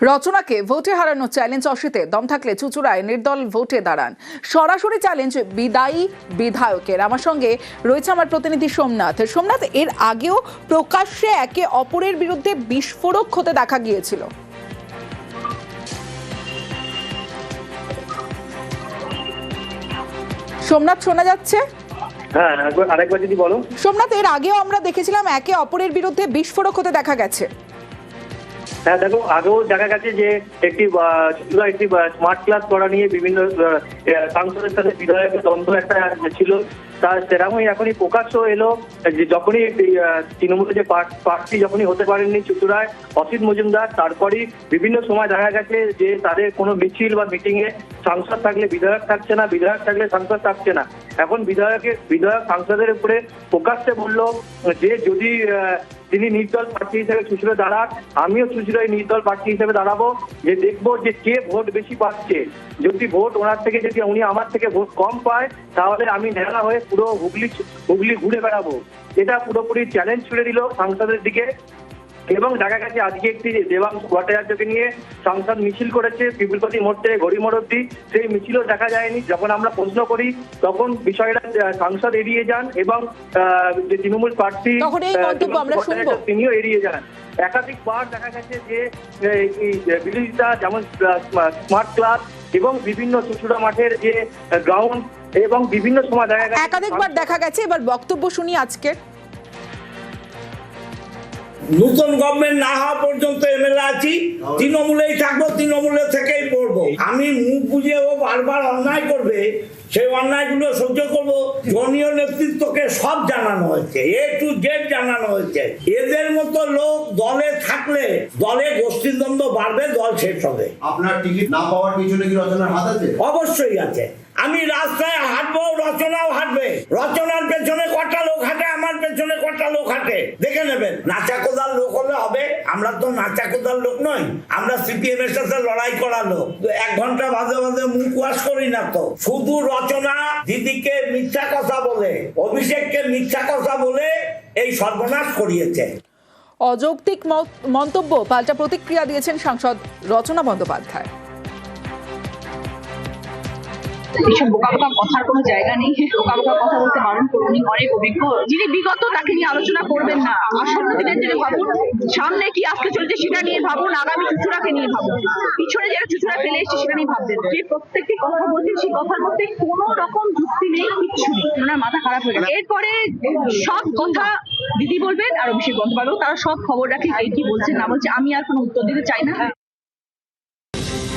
রচনাকে ভোটে হারানোর চ্যালেঞ্জ অসিতে দম থাকলে চুচুড়ায় নির্দল ভোটে দাঁড়ান। সরাসরি চ্যালেঞ্জ বিদায়ী বিধায়কের। আমার সঙ্গে রয়েছে আমার প্রতিনিধি সোমনাথ। এর আগেও প্রকাশ্যে একে অপরের বিরুদ্ধে বিস্ফোরক হতে দেখা গিয়েছিল। সোমনাথ, শোনা যাচ্ছে? হ্যাঁ, আরেকবার যদি বলো। সোমনাথ, এর আগেও আমরা দেখেছিলাম একে অপরের বিরুদ্ধে বিস্ফোরক হতে দেখা গেছে। হ্যাঁ দেখো, আগেও দেখা গেছে যে একটি স্মার্ট ক্লাস করা নিয়ে বিভিন্ন সাংসদের সাথে বিধায়কের দ্বন্দ্ব একটা ছিল। তার সেরকমই এখনই প্রকাশ্য এলো যে যখনই তৃণমূলের যে প্রার্থী যখনই হতে পারেননি চুচুড়ায় অসিত মজুমদার, তারপরই বিভিন্ন সময় দেখা গেছে যে তাদের কোনো মিছিল বা মিটিং এ সাংসদ থাকলে বিধায়ক থাকছে না, বিধায়ক থাকলে সাংসদ থাকছে না। এখন বিধায়ক সাংসদের উপরে প্রকাশ্যে বললো যে যদি তিনি নির্দল প্রার্থী হিসেবে চুচুড়ে দাঁড়ান, আমিও চুচুড়ায় নির্দল প্রার্থী হিসেবে দাঁড়াবো, যে দেখবো যে কে ভোট বেশি পাচ্ছে। যদি ভোট ওনার থেকে যদি উনি আমার থেকে ভোট কম পায় তাহলে আমি ন্যাড়া হয়ে পুরো হুগলি ঘুরে বেড়াবো। এটা পুরোপুরি চ্যালেঞ্জ ছুড়ে দিল সাংসদের দিকে। এবং দেখা গেছে আজকে একটি দেবাংশু ভট্টাচার্যকে নিয়ে সাংসদ মিছিল করেছে পিপুলপতি মোড় থেকে ঘড়ি মোড় অব্দি। সেই মিছিলও দেখা যায়নি। যখন আমরা প্রশ্ন করি তখন বিষয়টা সাংসদ এড়িয়ে যান এবং যে তৃণমূল প্রার্থী তিনিও এড়িয়ে যান। একাধিকবার দেখা গেছে যে বিরোধিতা, যেমন স্মার্ট ক্লাস এবং বিভিন্ন চুচুড়া মাঠের যে গ্রাউন্ড এবং বিভিন্ন সময় দেখা গেছে একাধিকবার দেখা গেছে। এবার বক্তব্য শুনি আজকে। নতুন গভর্নমেন্ট না হওয়া পর্যন্ত এমএলএ আছি, তৃণমূলেই থাকবো, তৃণমূলের থেকেই পড়বো। আমি মুখ বুঝিয়ে ও বারবার অন্যায় করবে, সেই অন্যায়গুলো সহ্য করবো। দলীয় নেতৃত্বকে সব জানানো হয়েছে, A to Z জানানো হয়েছে। এদের মতো লোক দলে থাকলে দলে গোষ্ঠীদ্বন্দ্ব বাড়বে, দল শেষ হবে। আপনার টিকিট না পাওয়ার পিছনে কি রচনার হাত আছে? অবশ্যই আছে। আমি রাস্তায় হাঁটবো, রচনাও হাঁটবে। রচনার পেছনে কটা লোক হাঁটে, আমার পেছনে কটা লোক হাঁটে দেখে নেবেন। নাচাকোদার লোক হলে হবে? আমরা তো নাচাকোদার লোক নই, আমরা সিপিএম এর সাথে লড়াই করা লোক। 1 ঘন্টা বাদে বাদে মুখ ওয়াশ করি না তো। শুধু রচনা দিদিকে মিথ্যা কথা বলে, অভিষেককে মিথ্যা কথা বলে এই সর্বনাশ করিয়েছে। অযৌক্তিক মন্তব্য পাল্টা প্রতিক্রিয়া দিয়েছেন সাংসদ রচনা বন্দ্যোপাধ্যায়। এইসব বোকা বোকা কথার কোনো জায়গা নেই। বোকা বোকা কথা বলতে বারণ করুন। অনেক অভিজ্ঞ যিনি বিগত, তাকে নিয়ে আলোচনা করবেন না। আসন্ন দিনের জন্য ভাবুন, সামনে কি আসতে চলছে সেটা নিয়ে ভাবুন, আগামী চুচুড়াকে নিয়ে ভাবুন, পিছনে যারা চুচুড়া ফেলে এসছে সেটা নিয়ে ভাববেন। যে প্রত্যেকটি কথা বলছেন সেই কথার মধ্যে কোনো রকম যুক্তি নেই, কিচ্ছু নেই। ওনার মাথা খারাপ হয়ে গেছে। এরপরে সব কথা দিদি বলবেন আর অভিষেক বন্দ্যোপাধ্যায়, তারা সব খবর রাখে কে কি বলছে না বলছে। আমি আর কোনো উত্তর দিতে চাই না।